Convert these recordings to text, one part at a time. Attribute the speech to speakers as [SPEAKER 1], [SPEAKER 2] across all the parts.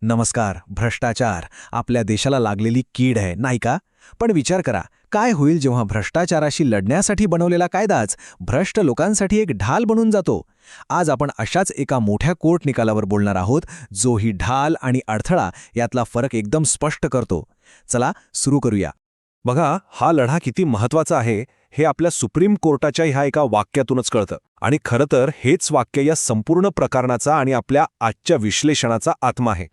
[SPEAKER 1] नमस्कार. भ्रष्टाचार आपल्या देशाला लागलेली कीड आहे, नाही का? पण विचार करा, काय होईल जेव्हा भ्रष्टाचाराशी लढण्यासाठी बनवलेला कायदाच भ्रष्ट लोकांसाठी एक ढाल बनून जातो? आज आपण अशाच एका मोठ्या कोर्ट निकालावर बोलणार आहोत, जो ही ढाल आणि अडथळा यातला फरक एकदम स्पष्ट करतो. चला सुरू करूया.
[SPEAKER 2] बघा, हा लढा किती महत्वाचा आहे हे आपल्या सुप्रीम कोर्टाच्या ह्या एका वाक्यातूनच कळतं. आणि खरं तर हेच वाक्य या संपूर्ण प्रकरणाचा आणि आपल्या आजच्या विश्लेषणाचा आत्मा आहे.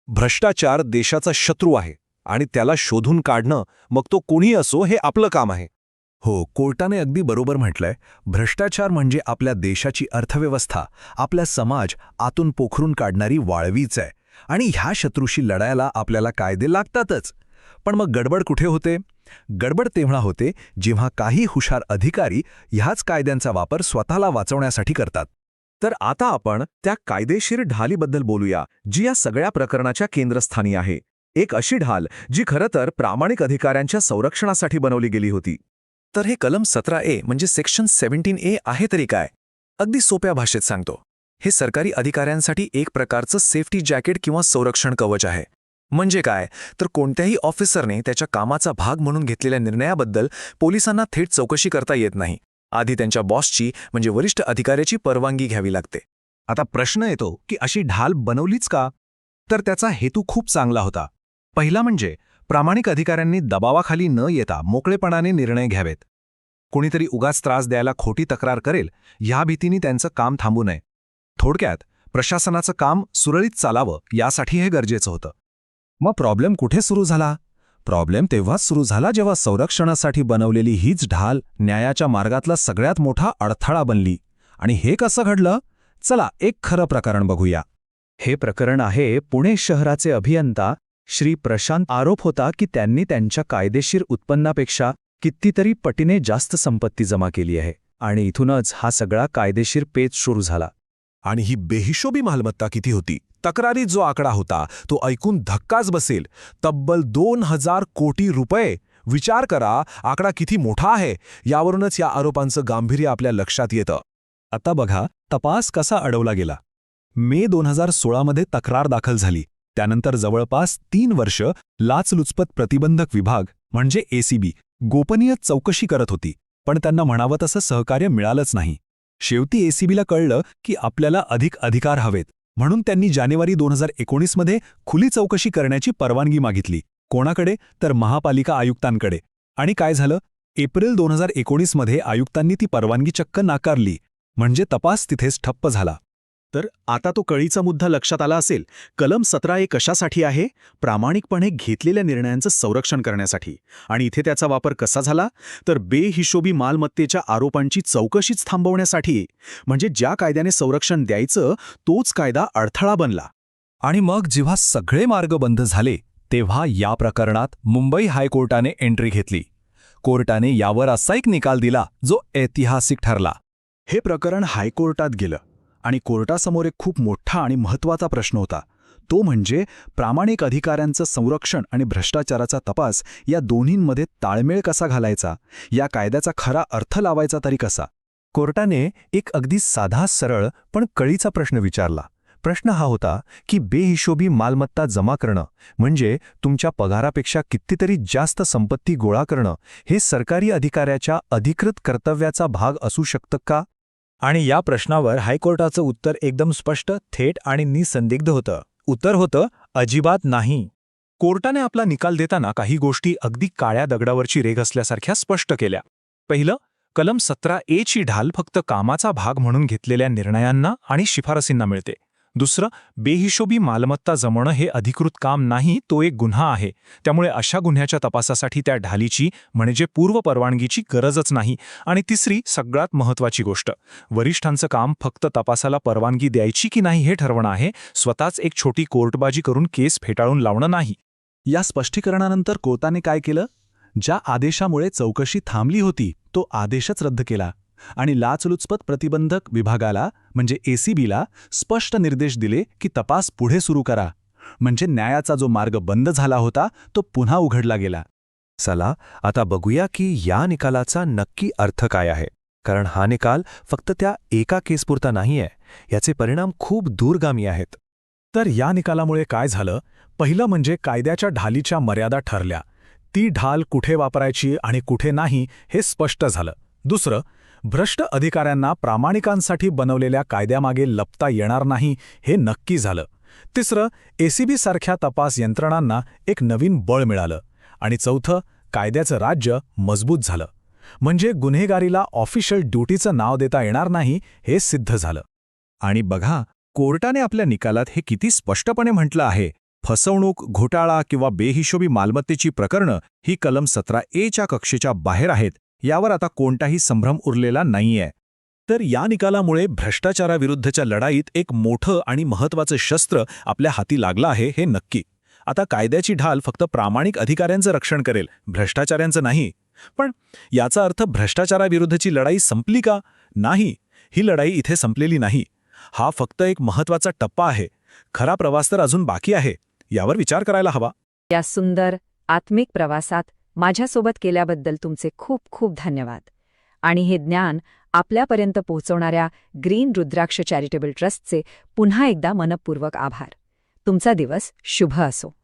[SPEAKER 2] भ्रष्टाचार देशाचा शत्रू आहे आणि त्याला शोधून काढणं, मग तो कोणी असो, हे आपलं काम आहे.
[SPEAKER 1] हो, कोर्टाने अगदी बरोबर म्हटलंय. भ्रष्टाचार म्हणजे आपल्या देशाची अर्थव्यवस्था, आपला समाज आतून पोखरून काढणारी वाळवीच आहे. आणि ह्या शत्रूशी लढायला आपल्याला कायदे लागतातच. पण मग गडबड कुठे होते? गडबड तेव्हा होते जेव्हा काही हुशार अधिकारी ह्याच कायद्यांचा वापर स्वतःला वाचवण्यासाठी करतात.
[SPEAKER 2] तर आता आपण त्या कायदेशीर ढालीबद्दल बोलूया, जी या सगळ्या प्रकरणाच्या केंद्रस्थानी आहे. एक अशी ढाल जी खरं तर प्रामाणिक अधिकाऱ्यांच्या संरक्षणासाठी बनवली गेली होती. तर हे कलम 17A म्हणजे सेक्शन 17A आहे तरी काय? अगदी सोप्या भाषेत सांगतो. हे सरकारी अधिकाऱ्यांसाठी एक प्रकारचं सेफ्टी जॅकेट किंवा संरक्षण कवच आहे. म्हणजे काय? तर कोणत्याही ऑफिसरने त्याच्या कामाचा भाग म्हणून घेतलेल्या निर्णयाबद्दल पोलिसांना थेट चौकशी करता येत नाही. आधी त्यांच्या बॉसची म्हणजे वरिष्ठ अधिकाऱ्याची परवानगी घ्यावी लागते.
[SPEAKER 1] आता प्रश्न येतो की अशी ढाल बनवलीच का? तर त्याचा हेतू खूप चांगला होता. पहिला म्हणजे प्रामाणिक अधिकाऱ्यांनी दबावाखाली न येता मोकळेपणाने निर्णय घ्यावेत. कोणीतरी उगाच त्रास द्यायला खोटी तक्रार करेल ह्या भीतीने त्यांचं काम थांबू नये. थोडक्यात प्रशासनाचं काम सुरळीत चालावं यासाठी हे गरजेचं होतं. मग प्रॉब्लेम कुठे सुरू झाला? प्रॉब्लेम तेव्हाच सुरू झाला जेव्हा संरक्षणासाठी बनवलेली हीच ढाल न्यायाच्या मार्गातला सगळ्यात मोठा अडथळा बनली. आणि हे कसं घडलं? चला एक खरं प्रकरण बघूया.
[SPEAKER 3] हे प्रकरण आहे पुणे शहराचे अभियंता श्री प्रशांत. आरोप होता की त्यांनी त्यांच्या कायदेशीर उत्पन्नापेक्षा कितीतरी पटीने जास्त संपत्ती जमा केली आहे. आणि इथूनच हा सगळा कायदेशीर पेच सुरू झाला.
[SPEAKER 2] आणि ही बेहिशोबी मालमत्ता किती होती? तक्रारीत जो आकडा होता तो ऐकून धक्काच बसेल. तब्बल 2000 कोटी रुपये. विचार करा, आकडा किती मोठा आहे. यावरूनच या आरोपांचं गांभीर्य आपल्या लक्षात येतं.
[SPEAKER 1] आता बघा तपास कसा अडवला गेला. मे 2016मध्ये तक्रार दाखल झाली. त्यानंतर जवळपास 3 वर्ष लाचलुचपत प्रतिबंधक विभाग म्हणजे ACB गोपनीय चौकशी करत होती. पण त्यांना म्हणावं तसं सहकार्य मिळालंच नाही. शेवटी ACBला कळलं की आपल्याला अधिक अधिकार हवेत. म्हणून त्यांनी जानेवारी 2019मध्ये खुली चौकशी करण्याची परवानगी मागितली. कोणाकडे? तर महापालिका आयुक्तांकडे. आणि काय झालं? एप्रिल 2019मध्ये आयुक्तांनी ती परवानगी चक्क नाकारली. म्हणजे तपास तिथेच ठप्प झाला.
[SPEAKER 4] तर आता तो कळीचा मुद्दा लक्षात आला असेल. कलम 17A कशासाठी आहे? प्रामाणिकपणे घेतलेल्या निर्णयांचं संरक्षण करण्यासाठी. आणि इथे त्याचा वापर कसा झाला? तर बेहिशोबी मालमत्तेच्या आरोपांची चौकशीच थांबवण्यासाठी. म्हणजे ज्या कायद्याने संरक्षण द्यायचं तोच कायदा अडथळा बनला.
[SPEAKER 1] आणि मग जेव्हा सगळे मार्ग बंद झाले तेव्हा या प्रकरणात मुंबई हायकोर्टाने एंट्री घेतली. कोर्टाने यावर असा एक निकाल दिला जो ऐतिहासिक ठरला.
[SPEAKER 4] हे प्रकरण हायकोर्टात गेलं आणि कोर्टासमोर एक खूप मोठा आणि महत्त्वाचा प्रश्न होता. तो म्हणजे प्रामाणिक अधिकाऱ्यांचं संरक्षण आणि भ्रष्टाचाराचा तपास या दोन्हींमध्ये ताळमेळ कसा घालायचा, या कायद्याचा खरा अर्थ लावायचा तरी कसा.
[SPEAKER 1] कोर्टाने एक अगदी साधा सरळ पण कळीचा प्रश्न विचारला. प्रश्न हा होता की बेहिशोबी मालमत्ता जमा करणं म्हणजे तुमच्या पगारापेक्षा कितीतरी जास्त संपत्ती गोळा करणं हे सरकारी अधिकाऱ्याच्या अधिकृत कर्तव्याचा भाग असू शकतं का?
[SPEAKER 3] आणि या प्रश्नावर हायकोर्टाचं उत्तर एकदम स्पष्ट, थेट आणि निसंदिग्ध होतं. उत्तर होतं अजिबात नाही.
[SPEAKER 2] कोर्टाने आपला निकाल देताना काही गोष्टी अगदी काळ्या दगडावरची रेघ असल्यासारख्या स्पष्ट केल्या. पहिलं, कलम 17A ची ढाल फक्त कामाचा भाग म्हणून घेतलेल्या निर्णयांना आणि शिफारसींना मिळते. दुसरं, बेहिशोबी मालमत्ता जमवणं हे अधिकृत काम नाही, तो एक गुन्हा आहे. त्यामुळे अशा गुन्ह्याच्या तपासासाठी त्या ढालीची म्हणजे पूर्व परवानगीची गरजच नाही. आणि तिसरी, सगळ्यात महत्त्वाची गोष्ट, वरिष्ठांचं काम फक्त तपासाला परवानगी द्यायची की नाही हे ठरवणं आहे, स्वतःच एक छोटी कोर्टबाजी करून केस फेटाळून लावणं नाही.
[SPEAKER 4] या स्पष्टीकरणानंतर कोर्टाने काय केलं? ज्या आदेशामुळे चौकशी थांबली होती तो आदेशच रद्द केला. आणि लाचलुचपत प्रतिबंधक विभागाला म्हणजे ACBला स्पष्ट निर्देश दिले की तपास पुढे सुरू करा. म्हणजे न्यायाचा जो मार्ग बंद झाला होता तो पुन्हा उघडला गेला.
[SPEAKER 1] चला आता बघूया की या निकालाचा नक्की अर्थ काय आहे. कारण हा निकाल फक्त त्या एका केसपुरता नाहीये, याचे परिणाम खूप दूरगामी आहेत. तर या निकालामुळे काय झालं? पहिलं म्हणजे कायद्याच्या ढालीच्या मर्यादा ठरल्या. ती ढाल कुठे वापरायची आणि कुठे नाही हे स्पष्ट झालं. दुसरं, भ्रष्ट अधिकाऱ्यांना प्रामाणिकांसाठी बनवलेल्या कायद्यामागे लपता येणार नाही हे नक्की झालं. तिसरं, एसीबी सारख्या तपास यंत्रणांना एक नवीन बळ मिळालं. आणि चौथं, कायद्याचं राज्य मजबूत झालं. म्हणजे गुन्हेगारीला ऑफिशियल ड्युटीचं नाव देता येणार नाही हे सिद्ध झालं.
[SPEAKER 2] आणि बघा, कोर्टाने आपल्या निकालात हे किती स्पष्टपणे म्हटलं आहे. फसवणूक, घोटाळा किंवा बेहिशोबी मालमत्तेची प्रकरणं ही कलम 17A च्या कक्षेच्या बाहेर आहेत. यावर आता कोणताही संभ्रम उरलेला नाहीये.
[SPEAKER 1] तर या निकालामुळे भ्रष्टाचाराविरुद्धच्या लढाईत एक मोठं आणि महत्त्वाचं शस्त्र आपल्या हाती लागलं आहे हे नक्की. आता कायद्याची ढाल फक्त प्रामाणिक अधिकाऱ्यांचं रक्षण करेल, भ्रष्टाचाऱ्यांचं नाही. पण याचा अर्थ भ्रष्टाचाराविरुद्धची लढाई संपली का? नाही, ही लढाई इथे संपलेली नाही. हा फक्त एक महत्त्वाचा टप्पा आहे. खरा प्रवास तर अजून बाकी आहे. यावर विचार करायला हवा.
[SPEAKER 5] या सुंदर आत्मिक प्रवासात माझ्यासोबत केल्याबद्दल तुमचे खूप खूप धन्यवाद. आणि हे ज्ञान आपल्यापर्यंत पोहोचवणाऱ्या ग्रीन रुद्राक्ष चॅरिटेबल ट्रस्टचे पुन्हा एकदा मनपूर्वक आभार. तुमचा दिवस शुभ असो.